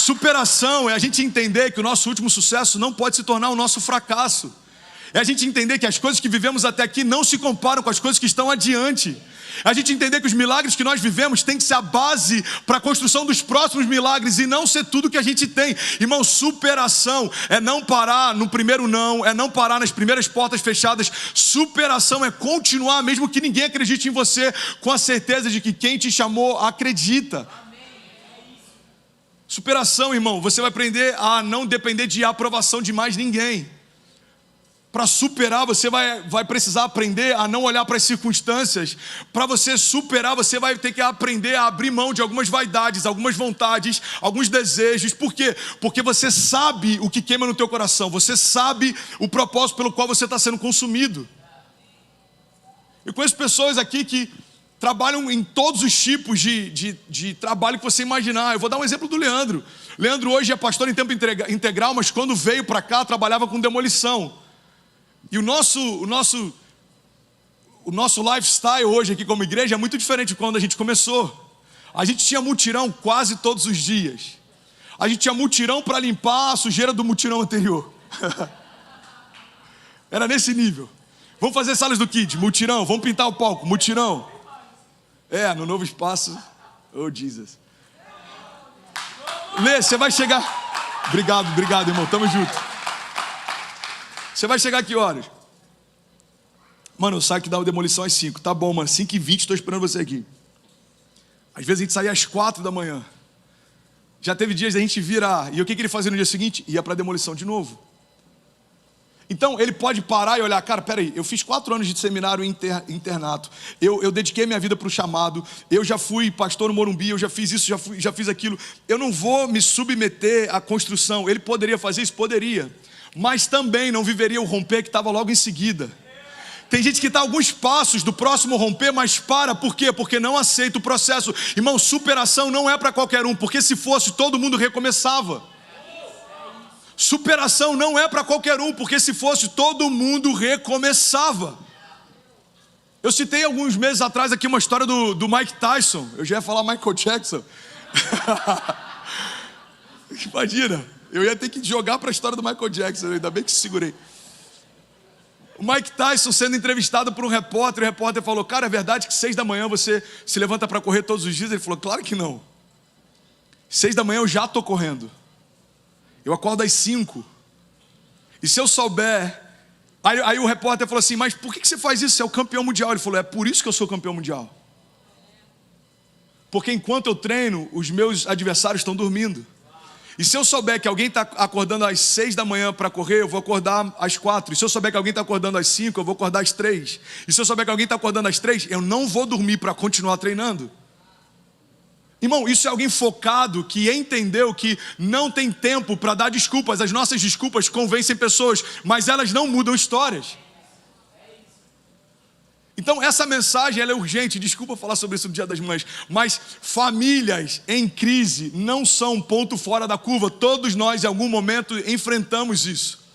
Superação é a gente entender que o nosso último sucesso não pode se tornar o nosso fracasso. É a gente entender que as coisas que vivemos até aqui não se comparam com as coisas que estão adiante. A gente entender que os milagres que nós vivemos têm que ser a base para a construção dos próximos milagres e não ser tudo que a gente tem. Irmão, superação é não parar no primeiro não, é não parar nas primeiras portas fechadas. Superação é continuar mesmo que ninguém acredite em você, com a certeza de que quem te chamou acredita. Superação, irmão, você vai aprender a não depender de aprovação de mais ninguém. Para superar, você vai precisar aprender a não olhar para as circunstâncias. Para você superar, você vai ter que aprender a abrir mão de algumas vaidades, algumas vontades, alguns desejos. Por quê? Porque você sabe o que queima no teu coração. Você sabe o propósito pelo qual você está sendo consumido. Eu conheço pessoas aqui que trabalham em todos os tipos de trabalho que você imaginar. Eu vou dar um exemplo do Leandro. Leandro hoje é pastor em tempo integral, mas quando veio para cá, trabalhava com demolição. E o nosso lifestyle hoje aqui como igreja é muito diferente de quando a gente começou. A gente tinha mutirão quase todos os dias. A gente tinha mutirão para limpar a sujeira do mutirão anterior. Era nesse nível. Vamos fazer salas do Kids, mutirão. Vamos pintar o palco, mutirão. No novo espaço. Oh, Jesus. Lê, você vai chegar. Obrigado, irmão. Tamo junto. Você vai chegar a que horas? Mano, eu saio que dá uma demolição às 5. Tá bom, mano. 5h20, estou esperando você aqui. Às vezes a gente saía às 4 da manhã. Já teve dias da gente virar. E o que ele fazia no dia seguinte? Ia para a demolição de novo. Então, ele pode parar e olhar, cara, peraí, eu fiz 4 anos de seminário internato, eu dediquei minha vida para o chamado, eu já fui pastor no Morumbi, eu já fiz isso, já fiz aquilo, eu não vou me submeter à construção. Ele poderia fazer isso? Poderia, mas também não viveria o romper que estava logo em seguida. Tem gente que está a alguns passos do próximo romper, mas para, por quê? Porque não aceita o processo. Irmão, superação não é para qualquer um, porque se fosse, todo mundo recomeçava. Superação não é para qualquer um, porque se fosse, todo mundo recomeçava. Eu citei alguns meses atrás aqui uma história do Mike Tyson. Eu já ia falar Michael Jackson. Imagina, eu ia ter que jogar para a história do Michael Jackson, ainda bem que segurei. O Mike Tyson sendo entrevistado por um repórter, o repórter falou, cara, é verdade que 6 da manhã você se levanta para correr todos os dias? Ele falou, claro que não. 6 da manhã eu já estou correndo. Eu acordo às 5. E se eu souber... Aí o repórter falou assim, mas por que você faz isso? Você é o campeão mundial. Ele falou, é por isso que eu sou campeão mundial. Porque enquanto eu treino, os meus adversários estão dormindo. E se eu souber que alguém está acordando às 6 da manhã para correr, eu vou acordar às 4. E se eu souber que alguém está acordando às 5, eu vou acordar às 3. E se eu souber que alguém está acordando às 3, eu não vou dormir para continuar treinando. Irmão, isso é alguém focado que entendeu que não tem tempo para dar desculpas. As nossas desculpas convencem pessoas, mas elas não mudam histórias. Então essa mensagem ela é urgente. Desculpa falar sobre isso no Dia das Mães, mas famílias em crise não são um ponto fora da curva. Todos nós em algum momento enfrentamos isso.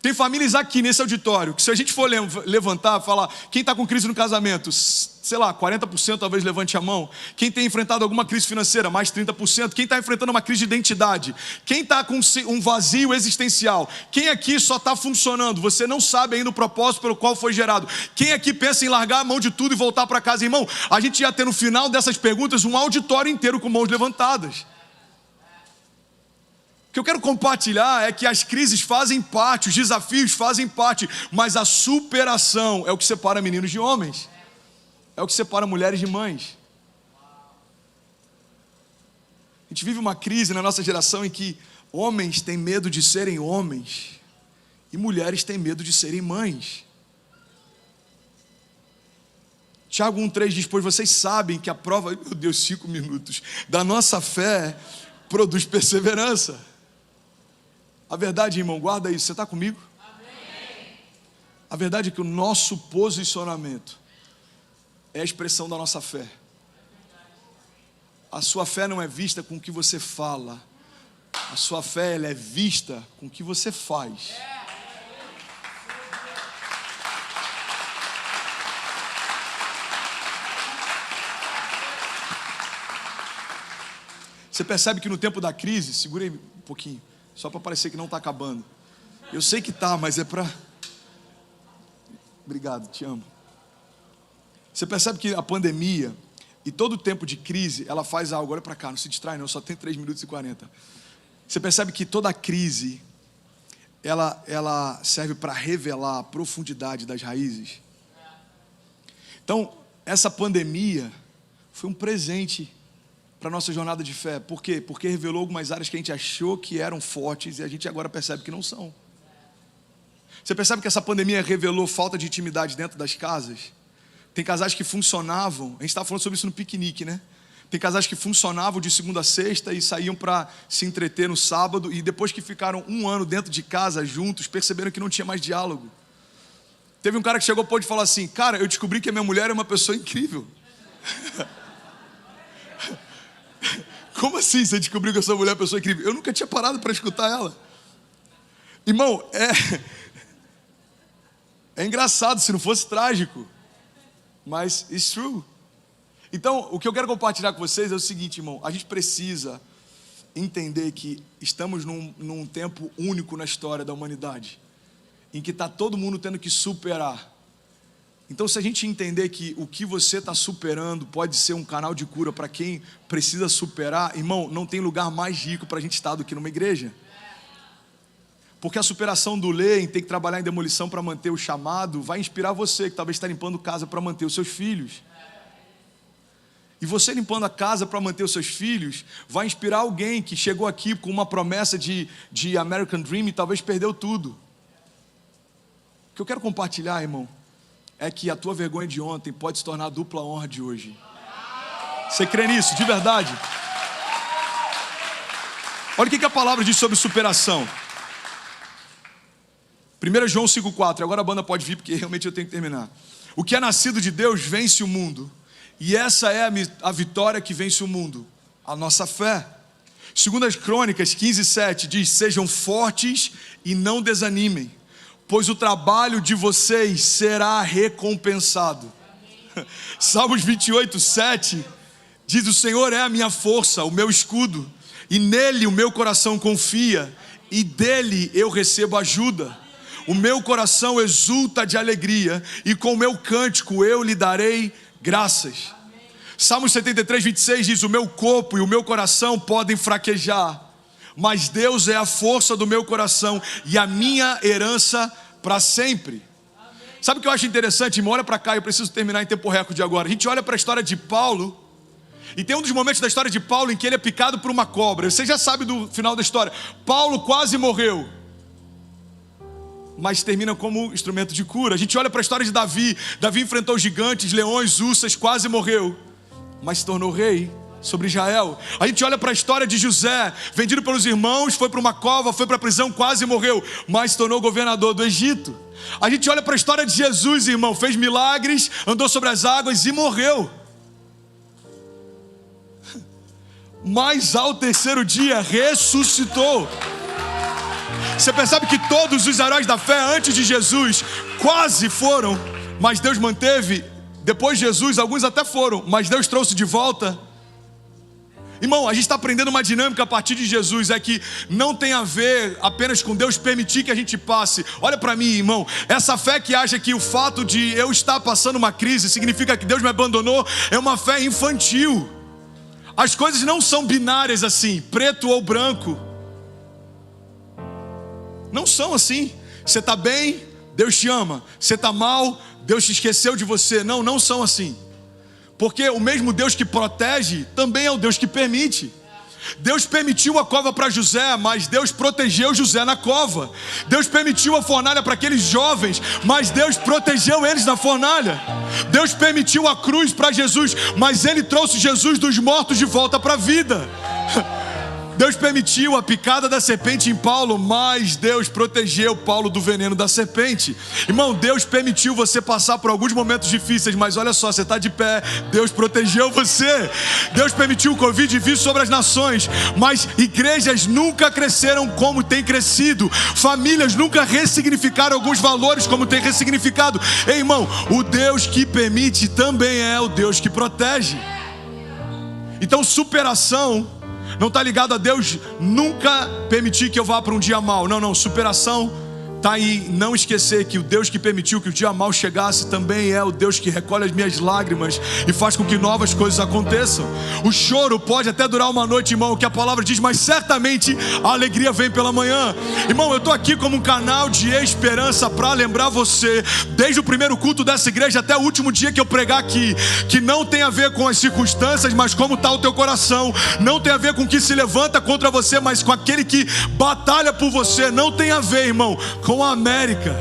Tem famílias aqui nesse auditório que se a gente for levantar, falar quem está com crise no casamento, sei lá, 40% talvez levante a mão. Quem tem enfrentado alguma crise financeira, mais 30%. Quem está enfrentando uma crise de identidade. Quem está com um vazio existencial. Quem aqui só está funcionando, você não sabe ainda o propósito pelo qual foi gerado. Quem aqui pensa em largar a mão de tudo e voltar para casa? Irmão, a gente ia ter no final dessas perguntas um auditório inteiro com mãos levantadas. O que eu quero compartilhar é que as crises fazem parte, os desafios fazem parte, mas a superação é o que separa meninos de homens, é o que separa mulheres de mães. A gente vive uma crise na nossa geração em que homens têm medo de serem homens e mulheres têm medo de serem mães. Tiago 1,3 diz, pois vocês sabem que a prova, meu Deus, 5 minutos, da nossa fé produz perseverança. A verdade, irmão, guarda isso, você está comigo? Amém. A verdade é que o nosso posicionamento é a expressão da nossa fé. A sua fé não é vista com o que você fala. A sua fé ela é vista com o que você faz. Você percebe que no tempo da crise, segura aí um pouquinho, só para parecer que não está acabando. Eu sei que está, mas é para... Obrigado, te amo. Você percebe que a pandemia e todo o tempo de crise, ela faz algo. Olha para cá, não se distrai não, só tem 3 minutos e 40. Você percebe que toda a crise, ela serve para revelar a profundidade das raízes. Então, essa pandemia foi um presente para a nossa jornada de fé. Por quê? Porque revelou algumas áreas que a gente achou que eram fortes e a gente agora percebe que não são. Você percebe que essa pandemia revelou falta de intimidade dentro das casas? Tem casais que funcionavam, a gente estava falando sobre isso no piquenique, né? Tem casais que funcionavam de segunda a sexta e saíam para se entreter no sábado, e depois que ficaram 1 ano dentro de casa juntos, perceberam que não tinha mais diálogo. Teve um cara que chegou e falou assim: cara, eu descobri que a minha mulher é uma pessoa incrível. Como assim você descobriu que a sua mulher é uma pessoa incrível? Eu nunca tinha parado para escutar ela. Irmão, é engraçado se não fosse trágico, mas it's true. Então, o que eu quero compartilhar com vocês é o seguinte, irmão: a gente precisa entender que estamos num tempo único na história da humanidade, em que está todo mundo tendo que superar. Então, se a gente entender que o que você está superando pode ser um canal de cura para quem precisa superar, irmão, não tem lugar mais rico para a gente estar do que numa igreja. Porque a superação do Lê em ter que trabalhar em demolição para manter o chamado vai inspirar você, que talvez está limpando casa para manter os seus filhos. E você limpando a casa para manter os seus filhos vai inspirar alguém que chegou aqui com uma promessa de American Dream e talvez perdeu tudo. O que eu quero compartilhar, irmão, é que a tua vergonha de ontem pode se tornar a dupla honra de hoje. Você crê nisso, de verdade? Olha o que a palavra diz sobre superação. 1 João 5,4, agora a banda pode vir porque realmente eu tenho que terminar. O que é nascido de Deus vence o mundo, e essa é a vitória que vence o mundo, a nossa fé. 2 Crônicas 15,7 diz: sejam fortes e não desanimem, pois o trabalho de vocês será recompensado. Salmos 28,7 diz: o Senhor é a minha força, o meu escudo, e nele o meu coração confia, e dele eu recebo ajuda. O meu coração exulta de alegria, e com o meu cântico eu lhe darei graças. Salmos 73,26 diz: o meu corpo e o meu coração podem fraquejar, mas Deus é a força do meu coração e a minha herança para sempre. Sabe o que eu acho interessante, irmão? Olha para cá, eu preciso terminar em tempo recorde agora. A gente olha para a história de Paulo, e tem um dos momentos da história de Paulo em que ele é picado por uma cobra. Você já sabe do final da história. Paulo quase morreu, mas termina como instrumento de cura. A gente olha para a história de Davi. Davi enfrentou gigantes, leões, ursas, quase morreu, mas se tornou rei sobre Israel. A gente olha para a história de José, vendido pelos irmãos, foi para uma cova, foi para a prisão, quase morreu, mas se tornou governador do Egito. A gente olha para a história de Jesus, irmão, fez milagres, andou sobre as águas e morreu, mas ao terceiro dia ressuscitou. Você percebe que todos os heróis da fé antes de Jesus quase foram, mas Deus manteve. Depois de Jesus, alguns até foram, mas Deus trouxe de volta. Irmão, a gente está aprendendo uma dinâmica a partir de Jesus, é que não tem a ver apenas com Deus permitir que a gente passe. Olha para mim, irmão, essa fé que acha que o fato de eu estar passando uma crise significa que Deus me abandonou, é uma fé infantil. As coisas não são binárias assim, preto ou branco. Não são assim. Você está bem, Deus te ama. Você está mal, Deus te esqueceu de você. Não são assim. Porque o mesmo Deus que protege também é o Deus que permite. Deus permitiu a cova para José, mas Deus protegeu José na cova. Deus permitiu a fornalha para aqueles jovens, mas Deus protegeu eles na fornalha. Deus permitiu a cruz para Jesus, mas Ele trouxe Jesus dos mortos de volta para a vida. Deus permitiu a picada da serpente em Paulo, mas Deus protegeu Paulo do veneno da serpente. Irmão, Deus permitiu você passar por alguns momentos difíceis, mas olha só, você está de pé, Deus protegeu você. Deus permitiu o Covid vir sobre as nações, mas igrejas nunca cresceram como tem crescido. Famílias nunca ressignificaram alguns valores como tem ressignificado. Ei, irmão, o Deus que permite também é o Deus que protege. Então, superação Não está ligado a Deus nunca permitir que eu vá para um dia mau. Não, superação está em não esquecer que o Deus que permitiu que o dia mau chegasse também é o Deus que recolhe as minhas lágrimas e faz com que novas coisas aconteçam. O choro pode até durar uma noite, irmão, que a palavra diz, mas certamente a alegria vem pela manhã. Irmão, eu estou aqui como um canal de esperança para lembrar você, desde o primeiro culto dessa igreja até o último dia que eu pregar aqui, que não tem a ver com as circunstâncias, mas como está o teu coração. Não tem a ver com o que se levanta contra você, mas com aquele que batalha por você. Não tem a ver, irmão, com a América,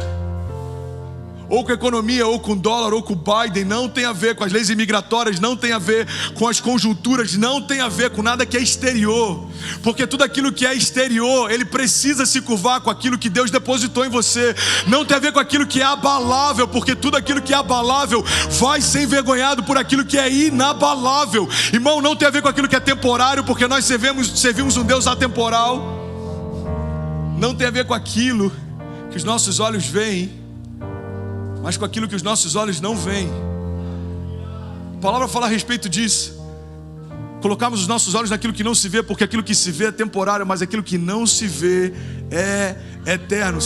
ou com a economia, ou com o dólar, ou com o Biden. Não tem a ver com as leis imigratórias, não tem a ver com as conjunturas, não tem a ver com nada que é exterior, porque tudo aquilo que é exterior, ele precisa se curvar com aquilo que Deus depositou em você. Não tem a ver com aquilo que é abalável, porque tudo aquilo que é abalável vai ser envergonhado por aquilo que é inabalável. Irmão, não tem a ver com aquilo que é temporário, porque nós servimos um Deus atemporal. Não tem a ver com aquilo que os nossos olhos veem, mas com aquilo que os nossos olhos não veem. A palavra fala a respeito disso. Colocamos os nossos olhos naquilo que não se vê, porque aquilo que se vê é temporário, mas aquilo que não se vê é eterno.